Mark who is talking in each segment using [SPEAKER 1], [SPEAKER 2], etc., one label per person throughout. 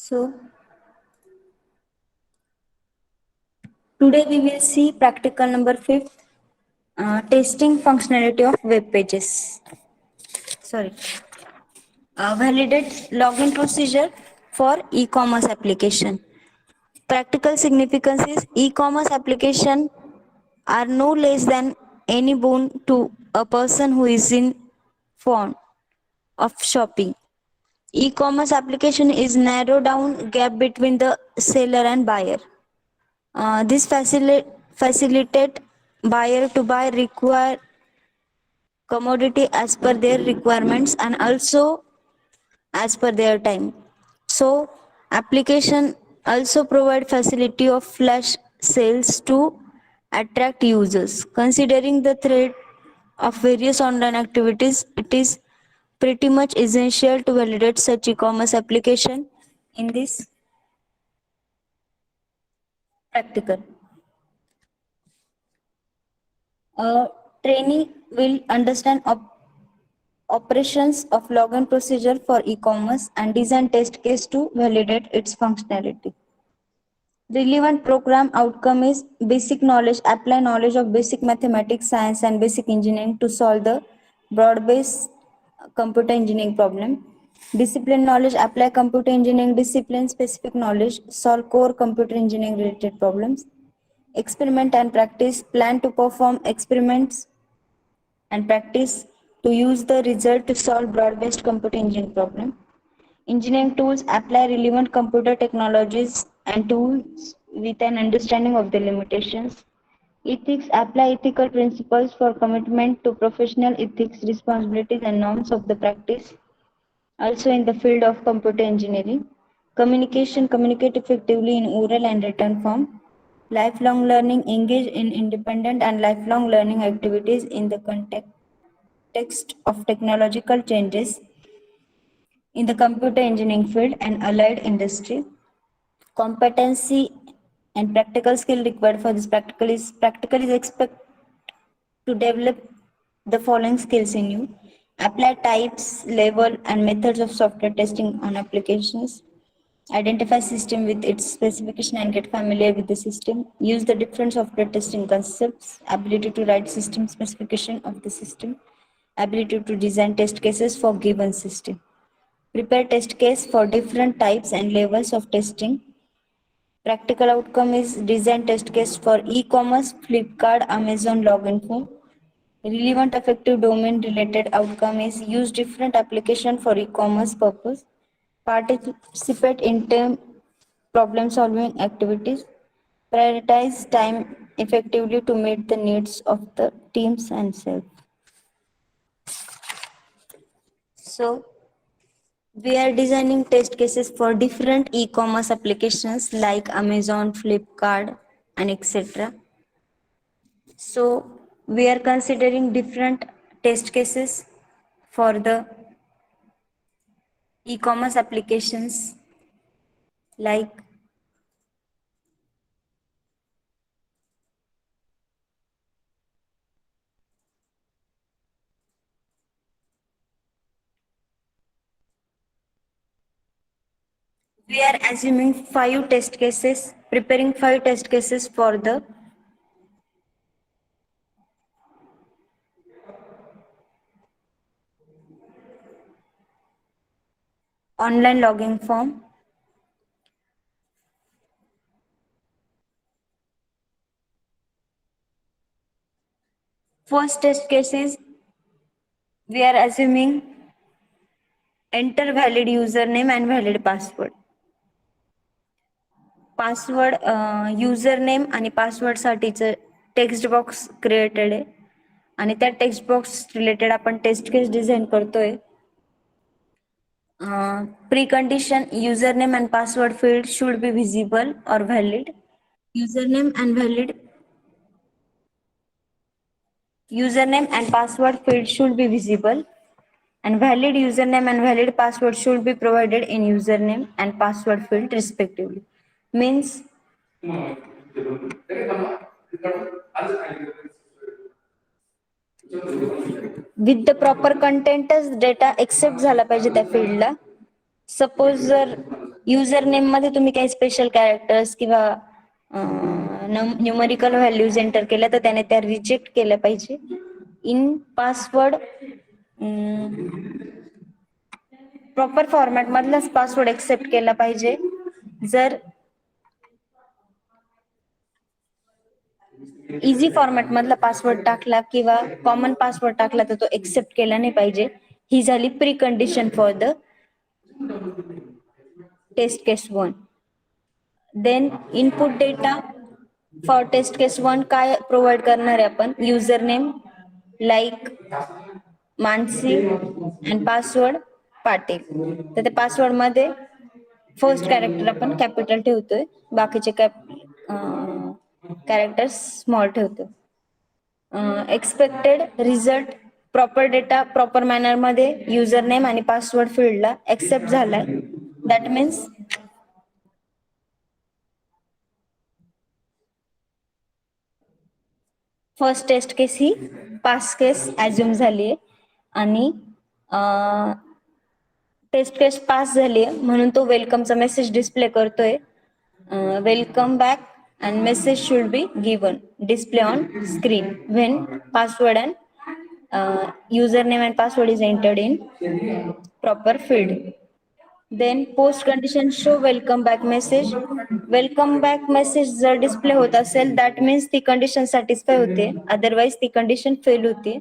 [SPEAKER 1] So today we will see practical number 5, testing functionality of web pages. Sorry, validate login procedure for e-commerce application. Practical significance is e-commerce application are no less than any boon to a person who is in fond of shopping. E-commerce application is narrow down gap between the seller and buyer. This facilitate buyer to buy require commodity as per their requirements and also as per their time. So application also provide facility of flash sales to attract users. Considering the threat of various online activities, it is pretty much essential to validate such e-commerce application in this practical. A trainee will understand operations of login procedure for e-commerce and design test case to validate its functionality. Relevant program outcome is basic knowledge, apply knowledge of basic mathematics, science and basic engineering to solve the broad-based computer engineering problem. Discipline knowledge, apply computer engineering discipline specific knowledge, solve core computer engineering related problems. Experiment and practice, plan to perform experiments and practice to use the result to solve broad-based computer engineering problem. Engineering tools, apply relevant computer technologies and tools with an understanding of the limitations. Ethics, apply ethical principles for commitment to professional ethics, responsibilities and norms of the practice. Also in the field of computer engineering. Communication, communicate effectively in oral and written form. Lifelong learning, engage in independent and lifelong learning activities in the context of technological changes in the computer engineering field and allied industry. Competency and practical skill required for this practical is expect to develop the following skills in you. Apply types, level and methods of software testing on applications. Identify system with its specification and get familiar with the system. Use the different software testing concepts. Ability to write system specification of the system. Ability to design test cases for given system. Prepare test case for different types and levels of testing. Practical outcome is design test case for e-commerce, Flipkart, Amazon login form. Relevant effective domain related outcome is use different application for e-commerce purpose. Participate in team problem solving activities. Prioritize time effectively to meet the needs of the teams and self. So we are designing test cases for different e-commerce applications like Amazon, Flipkart, and etc. So we are considering different test cases for the e-commerce applications like we are assuming 5 test cases, preparing 5 test cases for the online login form. First test case is we are assuming enter valid username and valid password. Password user name आणि पासवर्डसाठीचं text box created आहे आणि त्या text box related आपण test case design करतोय. Pre condition user name and password field should B visible और valid. Username and password field should be visible and valid username and valid password should be provided in username and password field respectively. Means with the proper contentच data accept झाला पाहिजे त्या फील्डला. Suppose जर user name मध्ये तुम्ही काही special characters किंवा न्यूमरिकल व्हॅल्यूज एंटर केल्या तर त्याने त्या रिजेक्ट केल्या पाहिजे. इन पासवर्ड प्रॉपर फॉर्मॅट मधलाच पासवर्ड एक्सेप्ट केला पाहिजे. जर इझी फॉर्मॅट मधला पासवर्ड टाकला किंवा कॉमन पासवर्ड टाकला तर तो एक्सेप्ट केला नाही पाहिजे. ही झाली pre condition for the test case 1. Then input data for test case 1 काय प्रोव्हाइड करणार आहे आपण? User name like Mansi and password Patil. तर ते पासवर्ड मध्ये फर्स्ट कॅरेक्टर आपण कॅपिटल ठेवतोय, बाकीचे कॅरेक्टर स्मॉल ठेवतोय. Expected result proper data proper manner मध्ये युजर नेम आणि पासवर्ड फील्डला एक्सेप्ट झालाय. That means first test case ही पास केस ऍज्युम झालीये आणि टेस्ट केस पास झालीये म्हणून तो वेलकमचा मेसेज डिस्प्ले करतोय. Welcome back and message should be given display on screen when password and username and password is entered in proper field. Then post condition show welcome back message. Welcome back message जर display होत असेल that means ती condition satisfy होते, otherwise ती condition fail होते.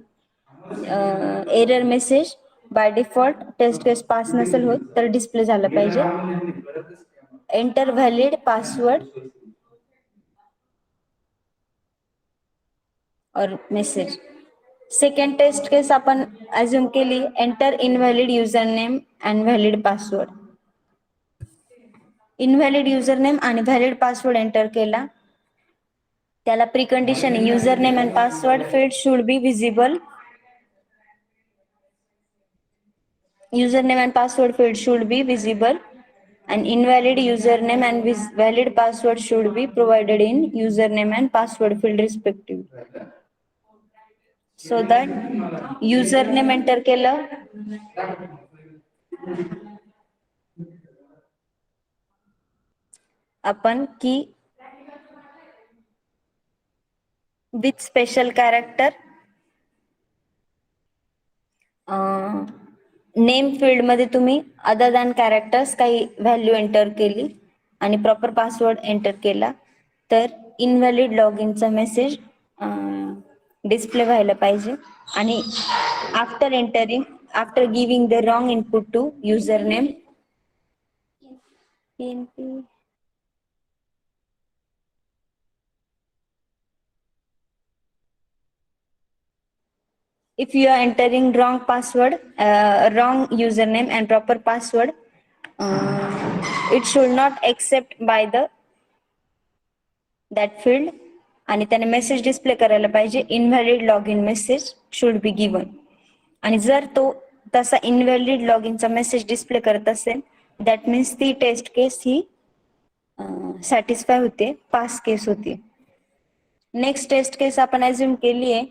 [SPEAKER 1] Error message by default test case pass नसेल होत तर डिस्प्ले झालं पाहिजे. Enter valid password or message. Second test case आपण अज्युम केली, enter invalid user name and valid password. Invalid user name आणि व्हॅलिड पासवर्ड एंटर केला, त्याला precondition user name and password field should be visible. Username and password field should be visible and invalid username and valid password should be provided in username and password field respectively. So that username enter केलं, आपण की with special character name field मध्ये तुम्ही other than characters काही value enter केली आणि proper password enter केला तर इनव्हॅलिड लॉग इनचा मेसेज डिस्प्ले व्हायला पाहिजे. आणि after giving the wrong input to user name if you are entering wrong password, wrong username and proper password, it should not accept by the that field आणि त्याने message display करायला पाहिजे invalid log in message should be given. आणि जर तो तसा invalid log इनचा message display करत असेल दॅट मीन्स ती टेस्ट केस ही सॅटिस्फाय होते, पास केस होती. नेक्स्ट टेस्ट केस आपण अज्युम केली आहे,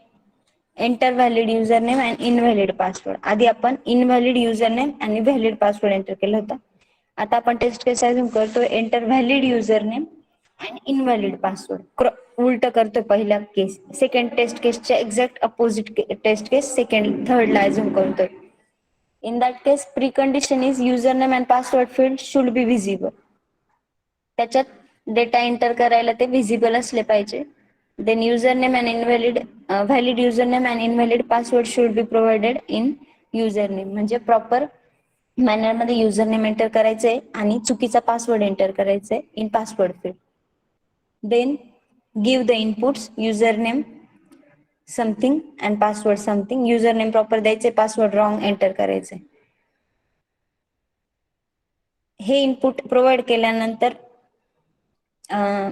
[SPEAKER 1] enter valid user name and invalid password. आधी आपण इनव्हॅलिड युजर नेम आणि व्हॅलिड पासवर्ड एंटर केला होता. आता आपण टेस्ट केस अज्युम करतोय enter valid user name and invalid password. उलट करतोय पहिल्या केस, सेकंड टेस्ट केसच्या exact opposite test case second third ला अज्युम करतोय. In that case precondition is user name and password field should be visible. त्याच्यात data enter करायला ते विजिबल असले पाहिजे. Then username and invalid valid username and invalid password should be provided in username. म्हणजे proper manner मध्ये username enter करायचंय आणि चुकीचा पासवर्ड एंटर करायचंय in password field. Then give the inputs username something and password something. Username proper द्यायचे, password wrong enter करायचे. हे input provide केल्यानंतर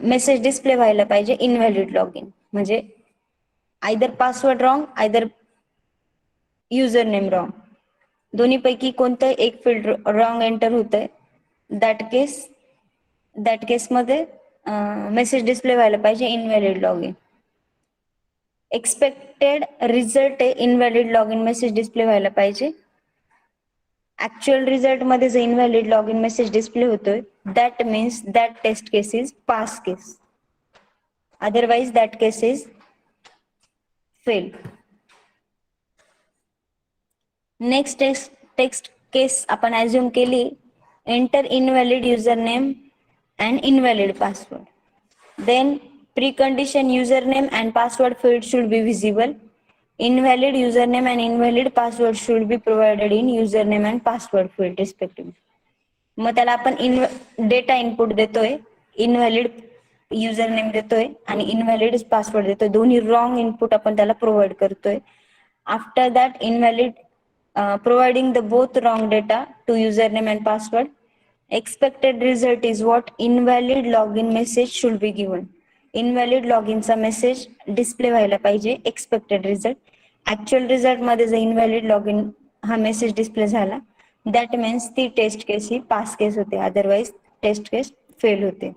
[SPEAKER 1] मेसेज डिस्प्ले व्हायला पाहिजे इनव्हॅलिड लॉग इन. म्हणजे either password wrong either user name wrong, दोन्ही पैकी कोणतं एक फील्ड रॉंग एंटर होतंय दॅट केस मध्ये मेसेज डिस्प्ले व्हायला पाहिजे invalid log in. Expected result invalid log in message display व्हायला पाहिजे. ऍक्च्युअल रिझल्ट मध्ये जो invalid log in message display होतोय that means that test case is pass case, otherwise that case is fail. Next text case आपण assume केली, enter invalid user name and invalid password. Then precondition username and password field should be visible. Invalid username and invalid password should be provided in username and password field respectively. मग त्याला आपण data input देतोय, invalid user name देतोय आणि invalid password देतोय, दोन्ही wrong input आपण त्याला provide करतोय. After that invalid providing the both wrong data to username and password. Expected result is what invalid login message should be given. Invalid login चा message display व्हायला पाहिजे expected result. Actual result मध्ये जर invalid login हा message display झाला that means ती test case ही pass case होते, अदरवाइज टेस्ट केस फेल होते.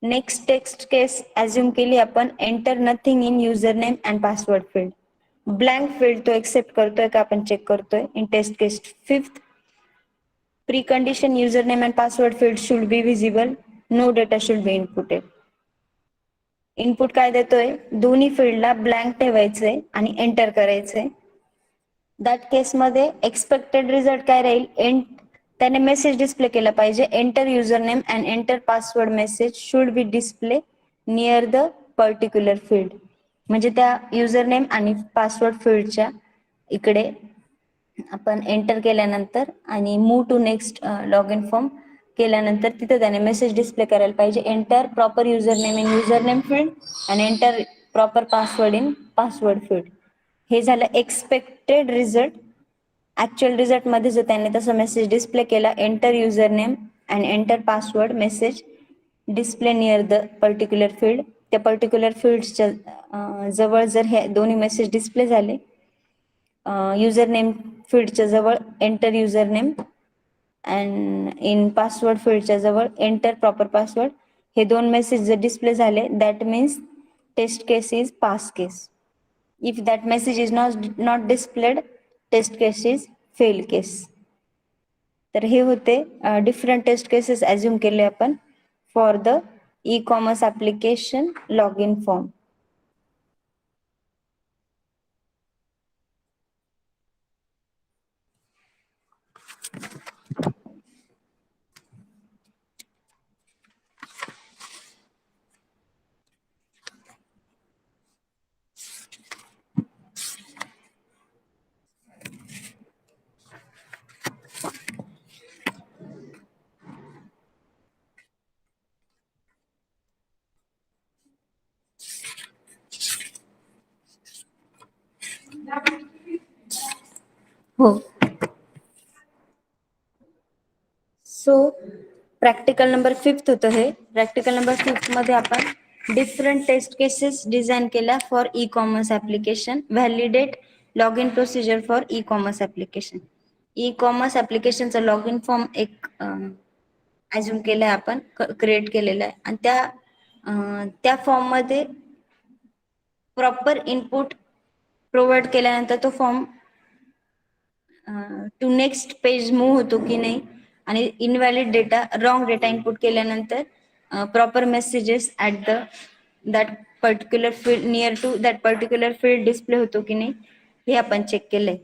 [SPEAKER 1] नेक्स्ट टेस्ट केस ऍज्युम केली आपण, enter nothing in user name and password field. Blank field तो एक्सेप्ट करतोय का आपण चेक करतोय. In test case fifth, precondition username and password field should be visible. No data should be inputted. Input काय देतोय, दोन्ही फील्डला ब्लँक ठेवायचंय आणि एंटर करायचंय. दॅट केस मध्ये एक्सपेक्टेड रिझल्ट काय राहील, त्याने मेसेज डिस्प्ले केला पाहिजे, enter user name and enter password message should be display near the particular field. म्हणजे त्या युजर नेम आणि पासवर्ड फील्डच्या इकडे आपण एंटर केल्यानंतर आणि move to next log in form केल्यानंतर तिथे त्याने मेसेज डिस्प्ले करायला पाहिजे, एंटर प्रॉपर युजर नेम इन युजर नेम फील्ड आणि enter proper password in password field. हे झालं एक्सपेक्टेड रिझल्ट. ऍक्च्युअल रिझल्ट मध्ये जर त्याने तसा मेसेज डिस्प्ले केला, enter user name and enter password message display near the particular field. त्या particular फील्डच्या जवळ जर हे दोन्ही मेसेज डिस्प्ले झाले, युजर नेम फील्डच्या जवळ enter user name and in password फील्डच्या जवळ एंटर प्रॉपर पासवर्ड, हे दोन मेसेज जर डिस्प्ले झाले that means test case is pass case. If that message is not displayed test case is fail case. तर हे होते डिफरंट टेस्ट केसेस ऍज्युम केले आपण for the e commerce application log in form. हो. So practical number 5 होतं हे. Practical number 5 मध्ये आपण different test cases design केल्या for e commerce application. Validate log in procedure for e commerce application. E commerce ऍप्लिकेशनचा log in form एक assume केलाय आपण, create केलेला आहे आणि त्या फॉर्म मध्ये प्रॉपर इनपुट प्रोव्हाइड केल्यानंतर तो form to next page move होतो की नाही, आणि invalid data wrong data input केल्यानंतर proper messages at that particular field near to that particular field display होतो की नाही हे आपण चेक केलंय.